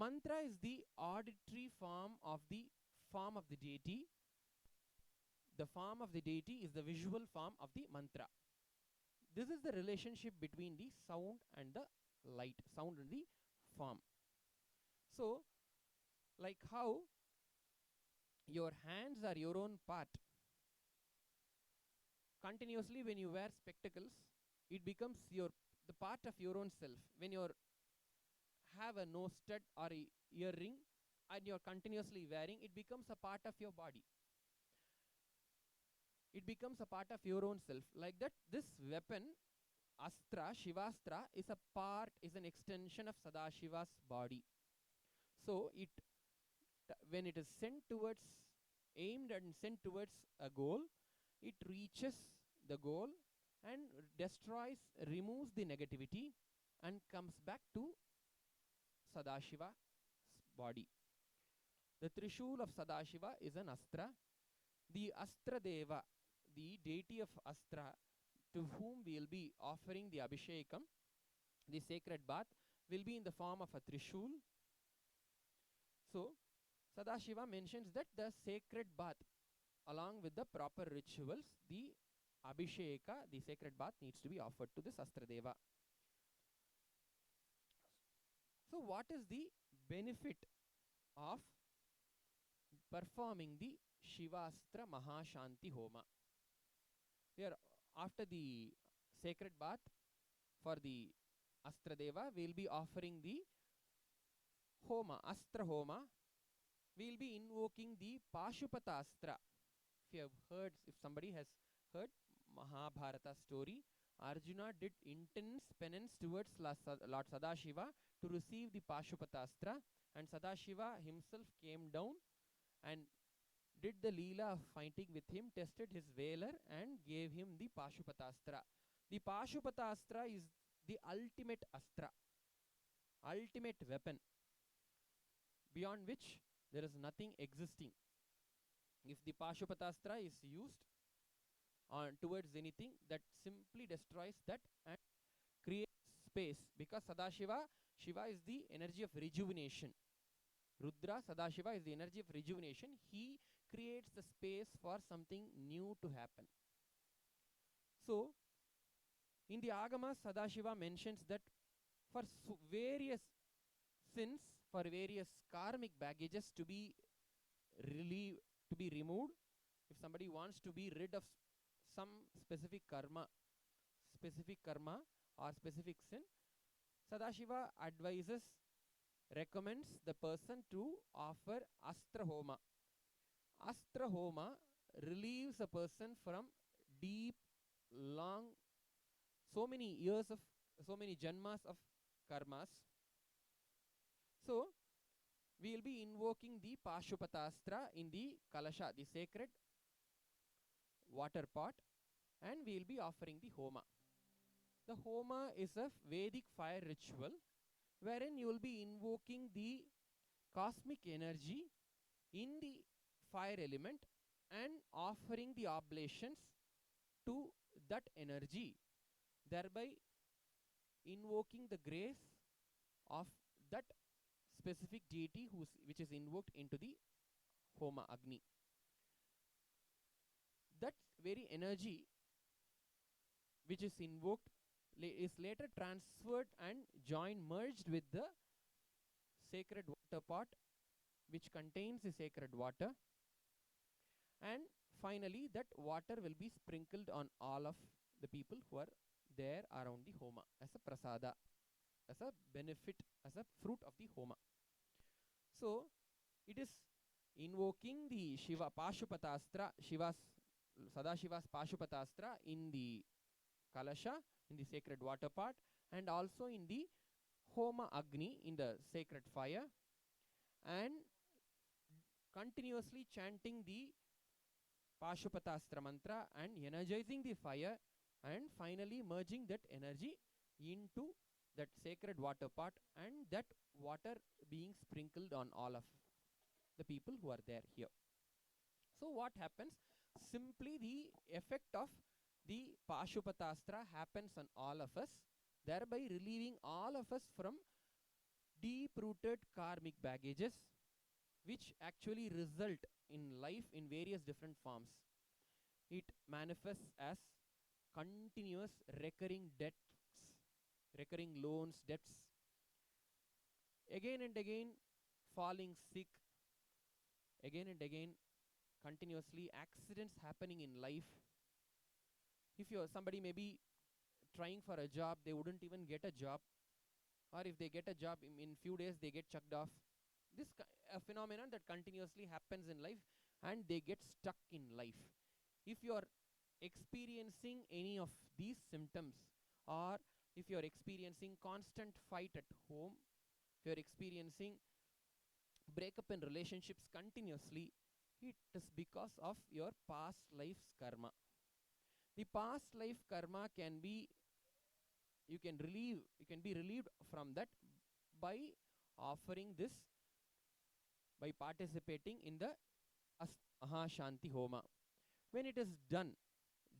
Mantra is the auditory form of the deity. The form of the deity is the visual form of the mantra. This is the relationship between the sound and the light, sound and the form. So, like how your hands are your own part, continuously when you wear spectacles, it becomes the part of your own self. When you have a nose stud or a earring and you're continuously wearing, it becomes a part of your body. It becomes a part of your own self. Like that, this weapon, Astra, Shivastra, is an extension of Sadashiva's body. So when it is aimed and sent towards a goal, it reaches the goal and removes the negativity and comes back to Sadashiva's body. The Trishul of Sadashiva is an Astra. The Astra Deva, the deity of Astra, to whom we will be offering the Abhishekam, the sacred bath, will be in the form of a Trishul. So, Sadashiva mentions that the sacred bath, along with the proper rituals, the Abhisheka, the sacred bath, needs to be offered to this Astra Deva. So, what is the benefit of performing the Shivastra Mahashanti Homa? Here, after the sacred bath for the Astra Deva, we will be offering the Homa, Astra Homa. We will be invoking the Pashupata Astra. If somebody has heard Mahabharata story, Arjuna did intense penance towards Lord Sadashiva to receive the Pashupata Astra, and Sadashiva himself came down and did the Leela of fighting with him, tested his valor and gave him the Pashupata Astra. The Pashupata Astra is the ultimate Astra, ultimate weapon, beyond which there is nothing existing. If the Pashupatastra is used towards anything, that simply destroys that and creates space, because Shiva is the energy of rejuvenation. Rudra, Sadashiva is the energy of rejuvenation. He creates the space for something new to happen. So, in the Agamas, Sadashiva mentions that for various sins, for various karmic baggages to be removed, if somebody wants to be rid of some specific karma or specific sin, Sadashiva recommends the person to offer Astra Homa. Astra Homa relieves a person from deep, long, so many janmas of karmas. So, we will be invoking the Pashupatastra in the Kalasha, the sacred water pot, and we will be offering the Homa. The Homa is a Vedic fire ritual wherein you will be invoking the cosmic energy in the fire element and offering the oblations to that energy, thereby invoking the grace of that specific deity which is invoked into the Homa Agni. That very energy which is invoked is later transferred and merged with the sacred water pot which contains the sacred water, and finally that water will be sprinkled on all of the people who are there around the Homa as a prasada, as a benefit, as a fruit of the Homa. So, it is invoking the Shiva Pashupatastra, Sadashiva's Pashupatastra in the Kalasha, in the sacred water pot, and also in the Homa Agni, in the sacred fire, and continuously chanting the Pashupatastra mantra and energizing the fire, and finally merging that energy into that sacred water pot, and that water being sprinkled on all of the people who are there here. So what happens? Simply the effect of the Pashupatastra happens on all of us, thereby relieving all of us from deep-rooted karmic baggages which actually result in life in various different forms. It manifests as continuous recurring debts, recurring loans, debts, again and again falling sick, again and again continuously accidents happening in life. If you're somebody maybe trying for a job, they wouldn't even get a job, or if they get a job in few days they get chucked off. This a phenomenon that continuously happens in life, and they get stuck in life. If you are experiencing any of these symptoms, or if you are experiencing constant fight at home, if you are experiencing breakup in relationships continuously, it is because of your past life's karma. The past life karma can be, you can be relieved from that by offering this, by participating in the Mahashanti Homa. When it is done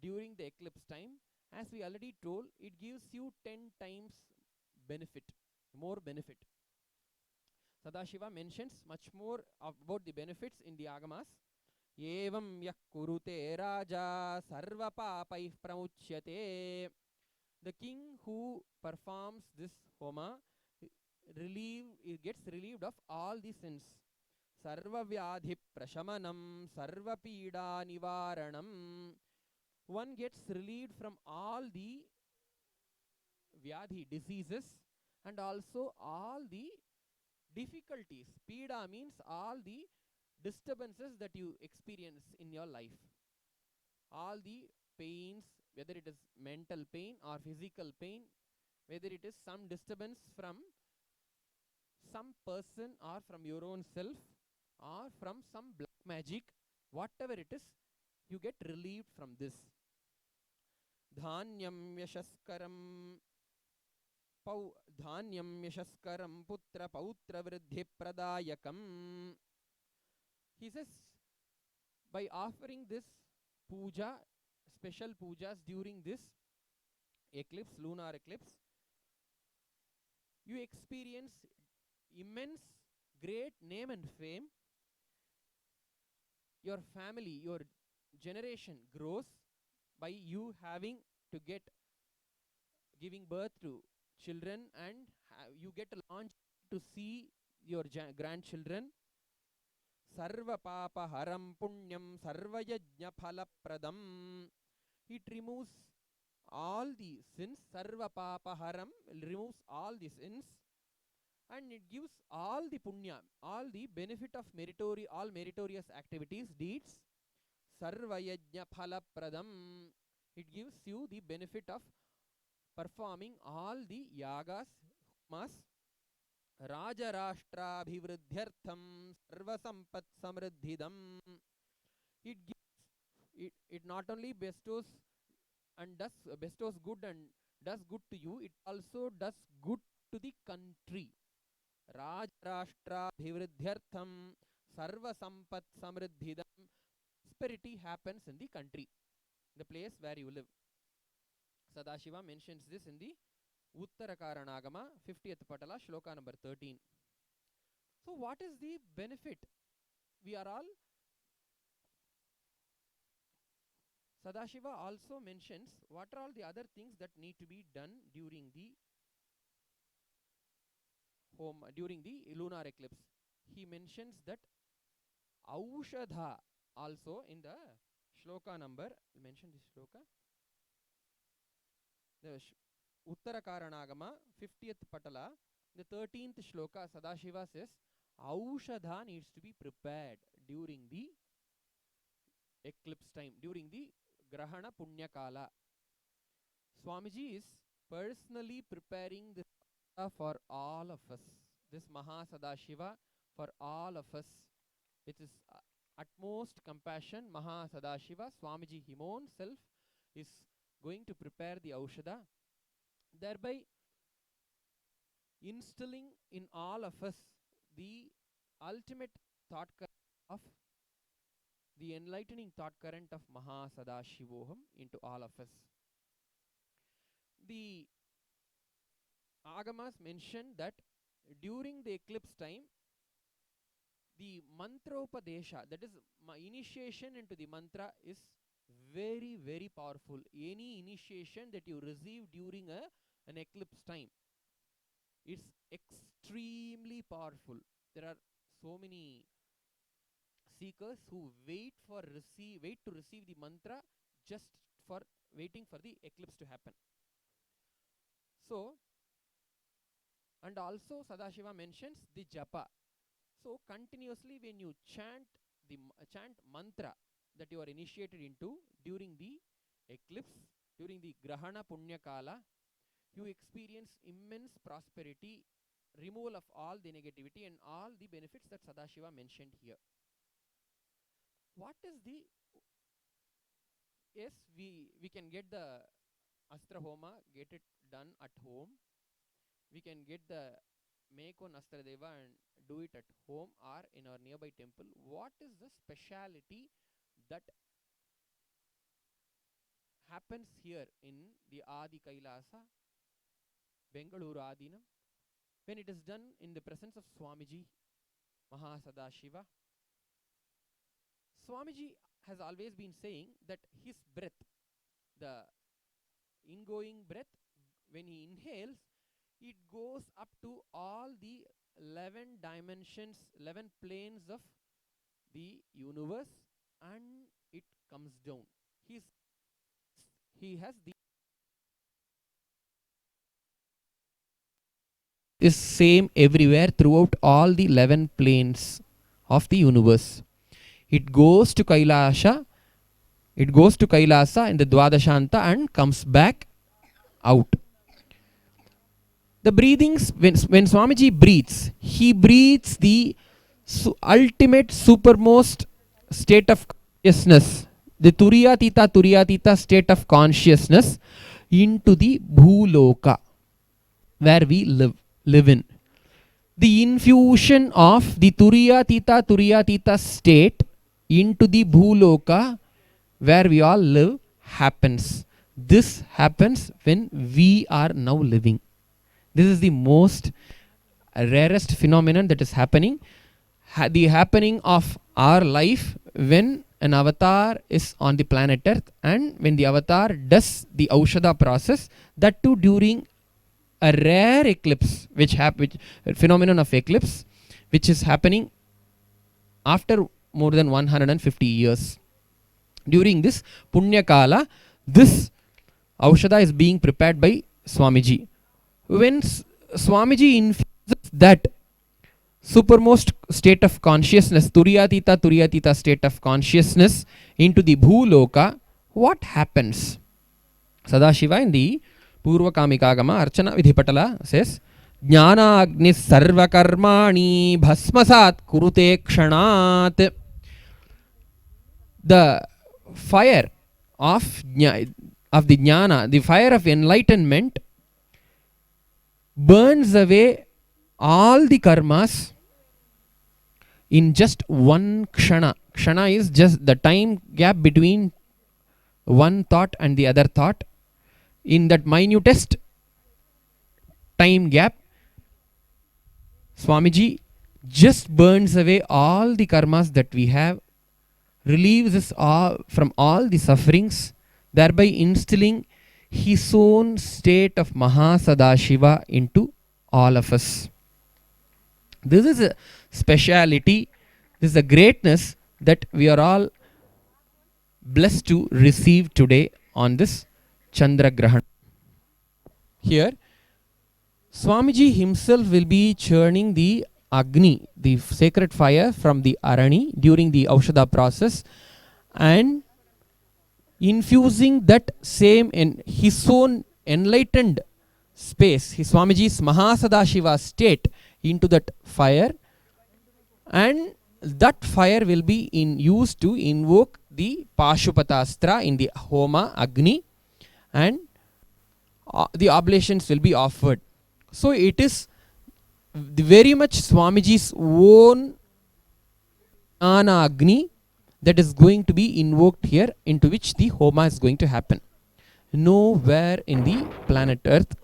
during the eclipse time, as we already told, it gives you 10 times benefit, more benefit. Sadashiva mentions much more about the benefits in the Agamas. Evam yak kurute raja sarva papaih pramuchyate. The king who performs this homa gets relieved of all the sins. Sarva vyadhi prashamanam, sarva pida nivaranam. One gets relieved from all the vyadhi, diseases, and also all the difficulties. Pida means all the disturbances that you experience in your life. All the pains, whether it is mental pain or physical pain, whether it is some disturbance from some person or from your own self or from some black magic, whatever it is, you get relieved from this. Dhanyam yashaskaram Dhanyam yashaskaram putra pautra vriddhi pradayakam. He says, by offering this puja, special pujas during this eclipse, lunar eclipse, you experience immense, great name and fame. Your family, your generation grows by you having to giving birth to children, and you get launched to see your grandchildren. Sarva papa haram punyam sarva yajna phala pradam. It removes all the sins. Sarva papa haram removes all the sins, and it gives all the punya, all the benefit of all meritorious activities, deeds. Sarva yajna phala pradam. It gives you the benefit of performing all the yagas, homas. Rajarashtra bhivriddhyartham sarva sampat samriddhidam. It not only bestows good and does good to you, it also does good to the country. Rajarashtra bhivriddhyartham sarva sampat samriddhidam. Prosperity happens in the country, the place where you live. Sadashiva mentions this in the Uttarakaranagama, 50th Patala, Shloka number 13. So what is the benefit? We are all... Sadashiva also mentions what are all the other things that need to be done during the lunar eclipse. He mentions that Aushadha also in the Shloka number. I'll mention this Shloka. The Uttarakaranagama, 50th Patala, the 13th Shloka, Sadashiva says, Aushadha needs to be prepared during the eclipse time, during the Grahana Punyakala. Swamiji is personally preparing this for all of us, this Mahasadashiva for all of us. It is utmost compassion. Mahasadashiva, Swamiji himself is going to prepare the Aushadha, thereby instilling in all of us the ultimate thought current of the enlightening thought current of Mahasadashivoham into all of us. The Agamas mention that during the eclipse time, the mantropadesha, that is initiation into the mantra, is very, very powerful. Any initiation that you receive during an eclipse time, it's extremely powerful. There are so many seekers who wait to receive the mantra just for waiting for the eclipse to happen. So, and also Sadashiva mentions the japa. So continuously when you chant the chant mantra that you are initiated into during the eclipse, during the grahana punya kala, you experience immense prosperity, removal of all the negativity and all the benefits that Sadashiva mentioned here. What is the, yes, we can get the Astra Homa, get it done at home. We can get the make one Astra Deva and do it at home or in our nearby temple. What is the speciality that happens here in the Adi Kailasa, Bengaluru Adinam, when it is done in the presence of Swamiji Mahasadashiva? Swamiji has always been saying that his breath, the ingoing breath, when he inhales, it goes up to all the 11 dimensions, 11 planes of the universe, and it comes down. He has the is same everywhere throughout all the 11 planes of the universe. It goes to Kailasa in the Dwadashanta and comes back out. The breathings, when Swamiji breathes, he breathes the ultimate supermost state of consciousness, the Turiyatita state of consciousness, into the Bhuloka, where we live in. The infusion of the Turiyatita state into the Bhuloka, where we all live, happens. This happens when we are now living. This is the most rarest phenomenon that is happening. The happening of our life when an avatar is on the planet Earth, and when the avatar does the Aushadha process, that too during a rare eclipse, which phenomenon of eclipse, which is happening after more than 150 years. During this Punya Kala, this Aushadha is being prepared by Swamiji. When Swamiji infuses that supermost state of consciousness, Turiyatita state of consciousness, into the Bhuloka, what happens? Sadashiva in the Purva Kamikagama Archana Vidhipatala says, Jnana Agni Sarva Karmani Bhasmasat Kurute Kshanat. The fire of the Jnana, the fire of enlightenment, burns away all the karmas in just one kshana. Kshana is just the time gap between one thought and the other thought. In that minutest time gap, Swamiji just burns away all the karmas that we have, relieves us all from all the sufferings, thereby instilling his own state of Mahasadashiva into all of us. This is a speciality, this is a greatness that we are all blessed to receive today on this Chandra Grahana. Here, Swamiji himself will be churning the Agni, the sacred fire from the Arani during the Aushadha process, and infusing that same in his own enlightened space, his Swamiji's Mahasadashiva state, into that fire, and that fire will be used to invoke the Pashupatastra in the Homa Agni, and the oblations will be offered. So it is very much Swamiji's own Jnana Agni that is going to be invoked here, into which the Homa is going to happen. Nowhere in the planet Earth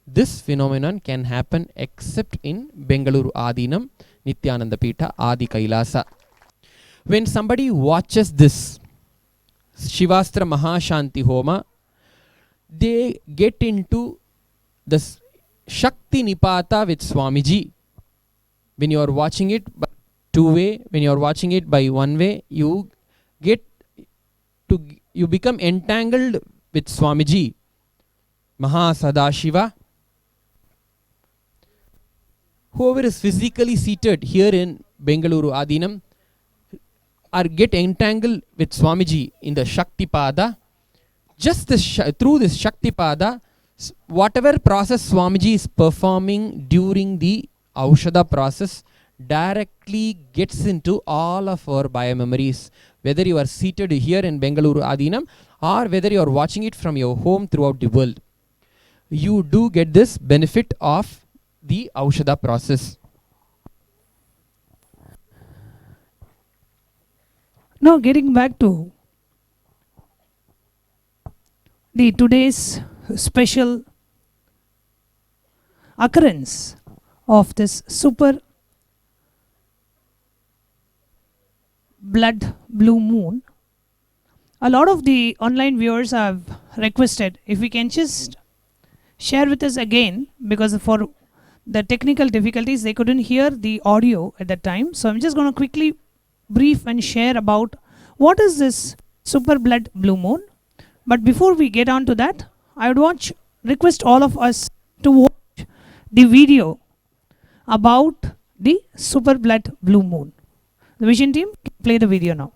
This phenomenon can happen except in Bengaluru Adinam, Nityananda Peetha, Adi Kailasa. When somebody watches this Shivastra Mahashanti Homa, they get into the Shakti Nipata with Swamiji. When you are watching it by two way, when you are watching it by one way, you become entangled with Swamiji, Mahasadashiva. Whoever is physically seated here in Bengaluru Adinam are get entangled with Swamiji in the Shakti Pada. Just through this Shakti Pada, whatever process Swamiji is performing during the Aushadha process directly gets into all of our biomemories. Whether you are seated here in Bengaluru Adinam or whether you are watching it from your home throughout the world, you do get this benefit of the Aushadha process. Now getting back to the today's special occurrence of this super blood blue moon, a lot of the online viewers have requested if we can just share with us again, because for the technical difficulties they couldn't hear the audio at that time. So I'm just going to quickly brief and share about what is this super blood blue moon. But before we get on to that, I would request all of us to watch the video about the super blood blue moon. The Vision team, play the video now.